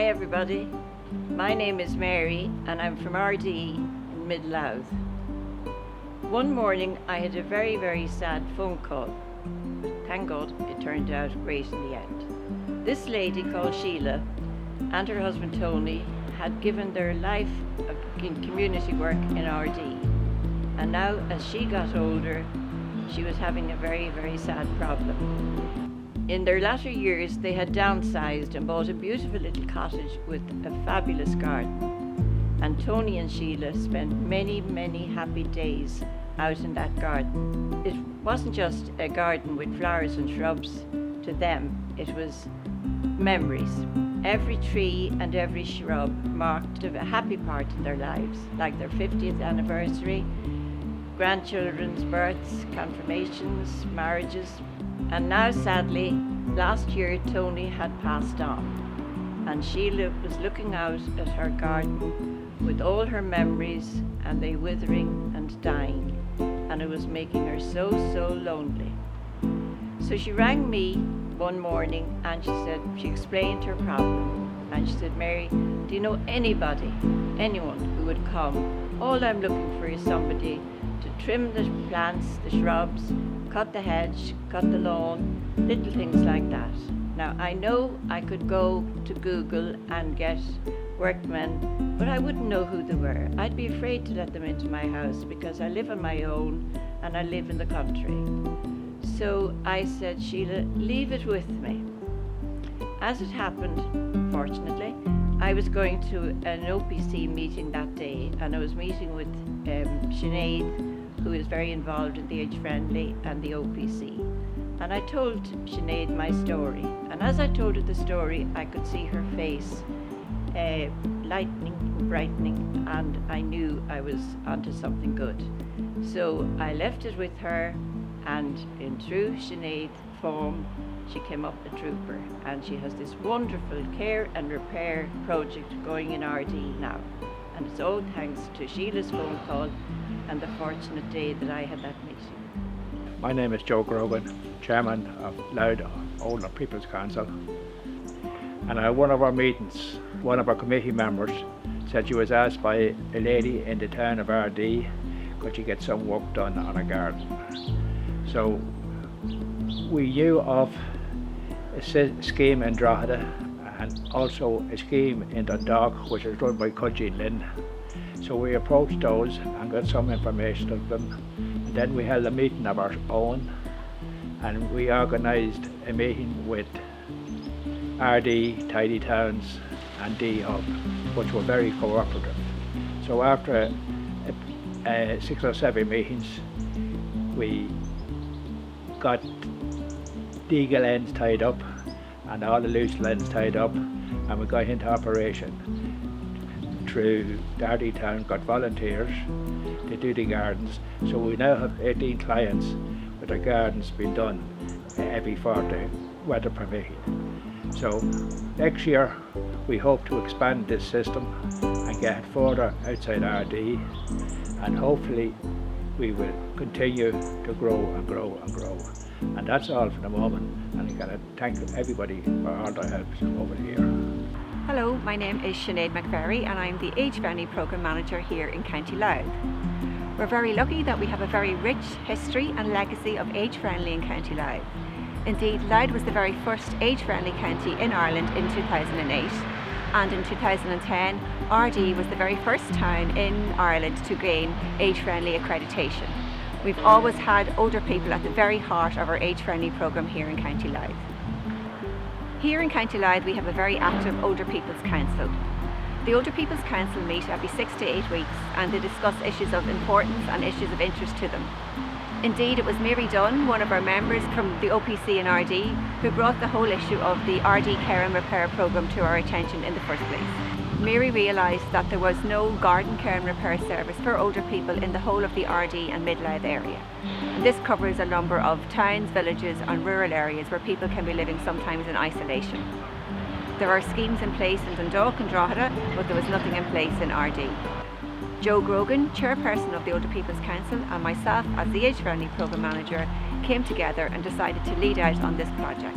Hi everybody, my name is Mary and I'm from Ardee in Mid-Louth. One morning I had a very sad phone call. Thank God it turned out great in the end. This lady called Sheila and her husband Tony had given their life in community work in Ardee, and now as she got older she was having a very sad problem. In their latter years they had downsized and bought a beautiful little cottage with a fabulous garden, and Tony and Sheila spent many happy days out in that garden. It wasn't just a garden with flowers and shrubs to them, it was memories. Every tree and every shrub marked a happy part in their lives, like their 50th anniversary, grandchildren's births, confirmations, marriages. And now sadly, last year Tony had passed on, and Sheila was looking out at her garden with all her memories, and they withering and dying, and it was making her so lonely. So she rang me one morning and she explained her problem, and she said, Mary, do you know anyone who would come? All I'm looking for is somebody to trim the plants, the shrubs, cut the hedge, cut the lawn, little things like that. Now I know I could go to Google and get workmen, but I wouldn't know who they were. I'd be afraid to let them into my house because I live on my own and I live in the country. So I said, Sheila, leave it with me. As it happened, fortunately, I was going to an OPC meeting that day, and I was meeting with Sinead, who is very involved in the Age Friendly and the OPC. And I told Sinead my story, and as I told her the story, I could see her face lightening and brightening, and I knew I was onto something good. So I left it with her, and in true Sinead form, she came up a trooper, and she has this wonderful care and repair project going in Ardee now. And it's all thanks to Sheila's phone call and the fortunate day that I had that meeting. My name is Joe Grogan, Chairman of Louth Older People's Council. And at one of our meetings, one of our committee members said she was asked by a lady in the town of Ardee, could she get some work done on a garden. So we knew of a scheme in Drogheda and also a scheme in Dundalk, which is run by Cudgy Lynn. So we approached those and got some information of them. And then we held a meeting of our own, and we organised a meeting with Ardee, Tidy Towns and D-Hub, which were very cooperative. So after 6 or 7 meetings, we got legal ends tied up and all the loose ends tied up, and we got into operation. Through Ardee Town got volunteers to do the gardens, so we now have 18 clients with their gardens being done every fortnight, weather permitting. So next year we hope to expand this system and get it further outside Ardee, and hopefully we will continue to grow and grow and grow. And that's all for the moment, and I'm going to thank everybody for all their help over the year. Hello, my name is Sinead McVerry and I'm the Age Friendly Programme Manager here in County Louth. We're very lucky that we have a very rich history and legacy of Age Friendly in County Louth. Indeed, Louth was the very first Age Friendly county in Ireland in 2008, and in 2010 Ardee was the very first town in Ireland to gain Age Friendly accreditation. We've always had older people at the very heart of our Age Friendly programme here in County Louth. Here in County Louth we have a very active Older People's Council. The Older People's Council meet every 6 to 8 weeks, and they discuss issues of importance and issues of interest to them. Indeed, it was Mary Dunn, one of our members from the OPC in Ardee, who brought the whole issue of the Ardee Care and Repair programme to our attention in the first place. Mary realised that there was no garden care and repair service for older people in the whole of the Ardee and Mid-Louth area. And this covers a number of towns, villages and rural areas where people can be living sometimes in isolation. There are schemes in place in Dundalk and Drogheda, but there was nothing in place in Ardee. Joe Grogan, chairperson of the Older People's Council, and myself as the Age Friendly Programme Manager came together and decided to lead out on this project.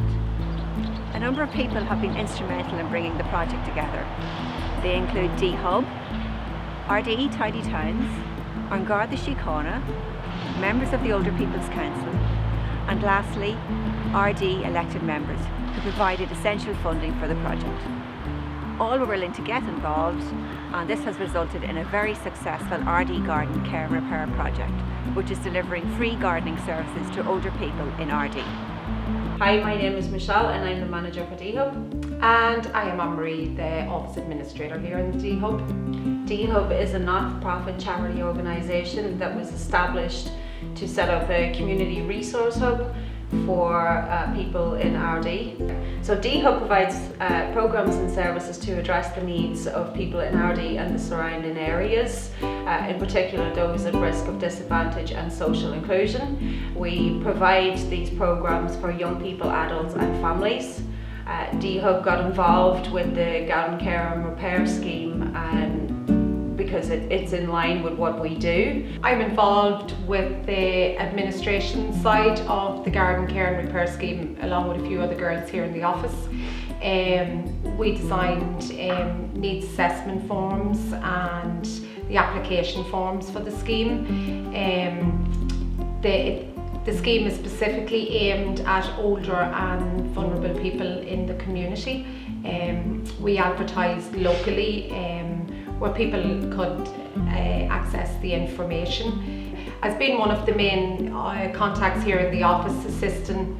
A number of people have been instrumental in bringing the project together. They include D-Hub, Ardee Tidy Towns, An Garda Síochána, members of the Older People's Council, and lastly, Ardee elected members who provided essential funding for the project. All were willing to get involved, and this has resulted in a very successful Ardee Garden Care and Repair project, which is delivering free gardening services to older people in Ardee. Hi, my name is Michelle and I'm the manager for D-Hub. And I am Anne-Marie, the office administrator here in the D-Hub. D-Hub is a not-for-profit charity organisation that was established to set up a community resource hub for people in Ardee. So D-Hub provides programmes and services to address the needs of people in Ardee and the surrounding areas, in particular those at risk of disadvantage and social inclusion. We provide these programmes for young people, adults and families. D-Hub got involved with the Garden Care and Repair scheme because it's in line with what we do. I'm involved with the administration side of the Garden Care and Repair scheme along with a few other girls here in the office. We designed needs assessment forms and the application forms for the scheme. The scheme is specifically aimed at older and vulnerable people in the community. We advertised locally where people could access the information. As being one of the main contacts here in the office assisting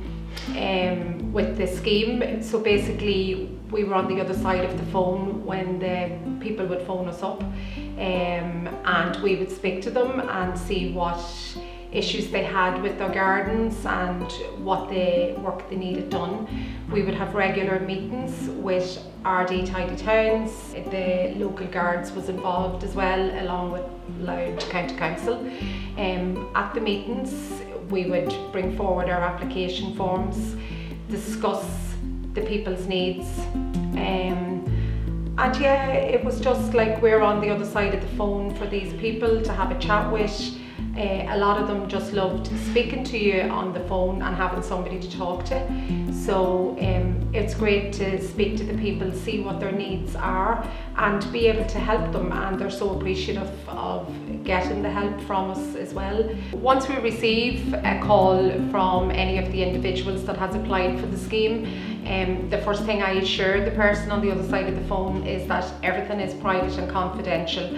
with the scheme, so basically we were on the other side of the phone when the people would phone us up, and we would speak to them and see what issues they had with their gardens and what work they needed done. We would have regular meetings with Ardee Tidy Towns. The local guards was involved as well, along with Louth County Council. At the meetings we would bring forward our application forms, discuss the people's needs, and yeah, it was just like we're on the other side of the phone for these people to have a chat with. A lot of them just loved speaking to you on the phone and having somebody to talk to. So it's great to speak to the people, see what their needs are and be able to help them, and they're so appreciative of getting the help from us as well. Once we receive a call from any of the individuals that has applied for the scheme, the first thing I assure the person on the other side of the phone is that everything is private and confidential.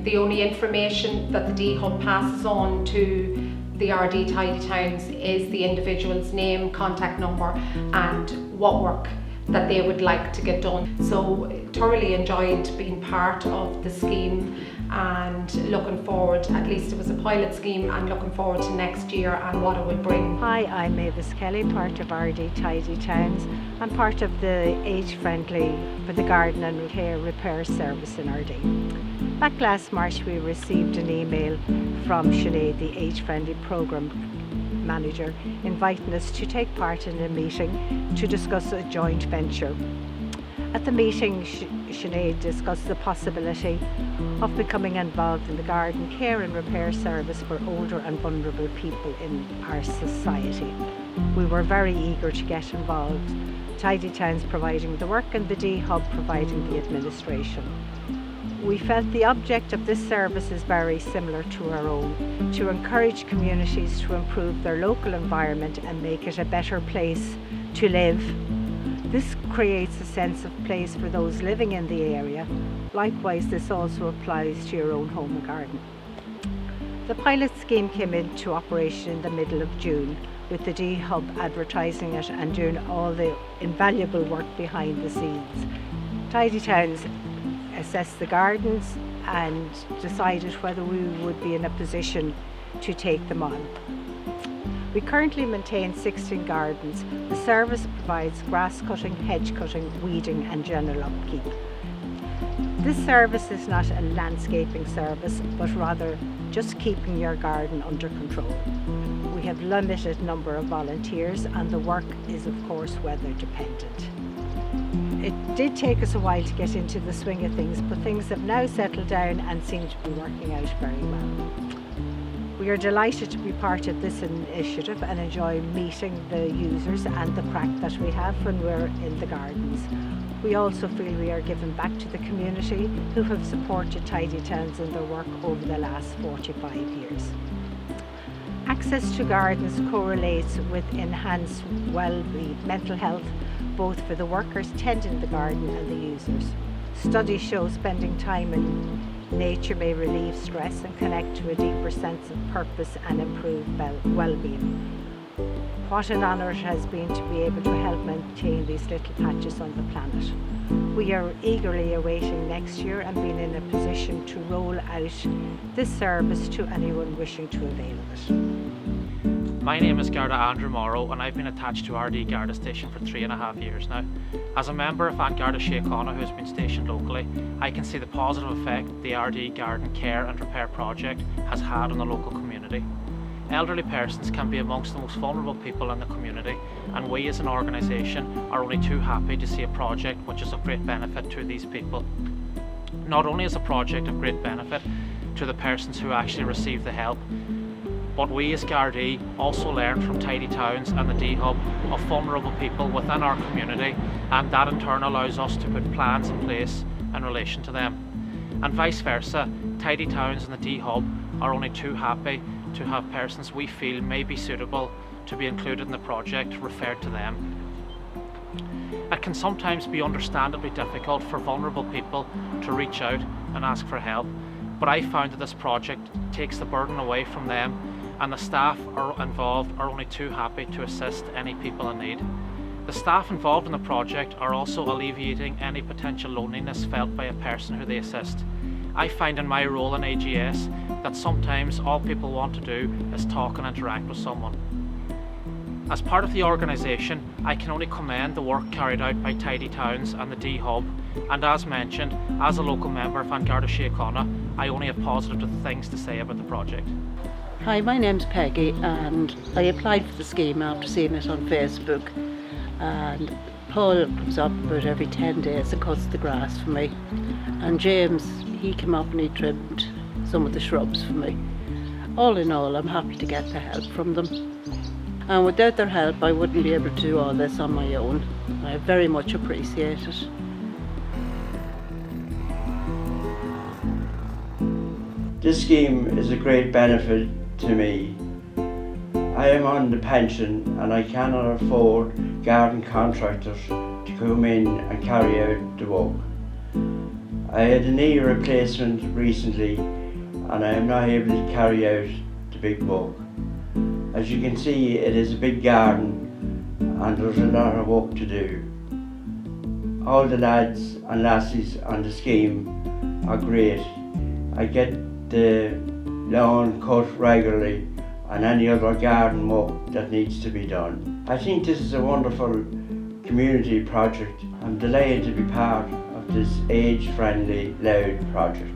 The only information that the D-Hub passes on to the Ardee Tidy Towns is the individual's name, contact number and what work that they would like to get done. So thoroughly enjoyed being part of the scheme and looking forward, at least it was a pilot scheme, and looking forward to next year and what it would bring. Hi, I'm Mavis Kelly, part of Ardee Tidy Towns. I'm part of the age-friendly for the Garden and Care Repair service in Ardee. Back last March we received an email from Sinead, the age-friendly programme manager, inviting us to take part in a meeting to discuss a joint venture. At the meeting, Sinead discussed the possibility of becoming involved in the garden care and repair service for older and vulnerable people in our society. We were very eager to get involved, Tidy Towns providing the work and the D-Hub providing the administration. We felt the object of this service is very similar to our own, to encourage communities to improve their local environment and make it a better place to live. This creates a sense of place for those living in the area. Likewise, this also applies to your own home and garden. The pilot scheme came into operation in the middle of June, with the D-Hub advertising it and doing all the invaluable work behind the scenes. Tidy Towns assessed the gardens and decided whether we would be in a position to take them on. We currently maintain 16 gardens. The service provides grass cutting, hedge cutting, weeding and general upkeep. This service is not a landscaping service, but rather just keeping your garden under control. We have limited number of volunteers and the work is of course weather dependent. It did take us a while to get into the swing of things, but things have now settled down and seem to be working out very well. We are delighted to be part of this initiative and enjoy meeting the users and the crack that we have when we're in the gardens. We also feel we are giving back to the community who have supported Tidy Towns in their work over the last 45 years. Access to gardens correlates with enhanced well-being, mental health, both for the workers tending the garden and the users. Studies show spending time in nature may relieve stress and connect to a deeper sense of purpose and improve well-being. What an honour it has been to be able to help maintain these little patches on the planet. We are eagerly awaiting next year and being in a position to roll out this service to anyone wishing to avail of it. My name is Garda Andrew Morrow and I've been attached to Ardee Garda Station for 3.5 years now. As a member of An Garda Síochána who has been stationed locally, I can see the positive effect the Ardee Garden Care and Repair project has had on the local community. Elderly persons can be amongst the most vulnerable people in the community, and we as an organisation are only too happy to see a project which is of great benefit to these people. Not only is a project of great benefit to the persons who actually receive the help, but we as Gardaí also learn from Tidy Towns and the D-Hub of vulnerable people within our community, and that in turn allows us to put plans in place in relation to them. And vice versa, Tidy Towns and the D-Hub are only too happy to have persons we feel may be suitable to be included in the project referred to them. It can sometimes be understandably difficult for vulnerable people to reach out and ask for help, but I found that this project takes the burden away from them, and the staff involved are only too happy to assist any people in need. The staff involved in the project are also alleviating any potential loneliness felt by a person who they assist. I find in my role in AGS that sometimes all people want to do is talk and interact with someone. As part of the organisation, I can only commend the work carried out by Tidy Towns and the D-Hub, and as mentioned, as a local member of An Garda Síochána, I only have positive things to say about the project. Hi, my name's Peggy and I applied for the scheme after seeing it on Facebook, and Paul comes up about every 10 days and cuts the grass for me, and James, he came up and he trimmed some of the shrubs for me. All in all, I'm happy to get the help from them, and without their help I wouldn't be able to do all this on my own. I very much appreciate it. This scheme is a great benefit to me. I am on the pension and I cannot afford garden contractors to come in and carry out the work. I had a knee replacement recently and I am not able to carry out the big work. As you can see, it is a big garden and there's a lot of work to do. All the lads and lassies on the scheme are great. I get the lawn cut regularly and any other garden work that needs to be done. I think this is a wonderful community project. I'm delighted to be part of this age-friendly, Louth project.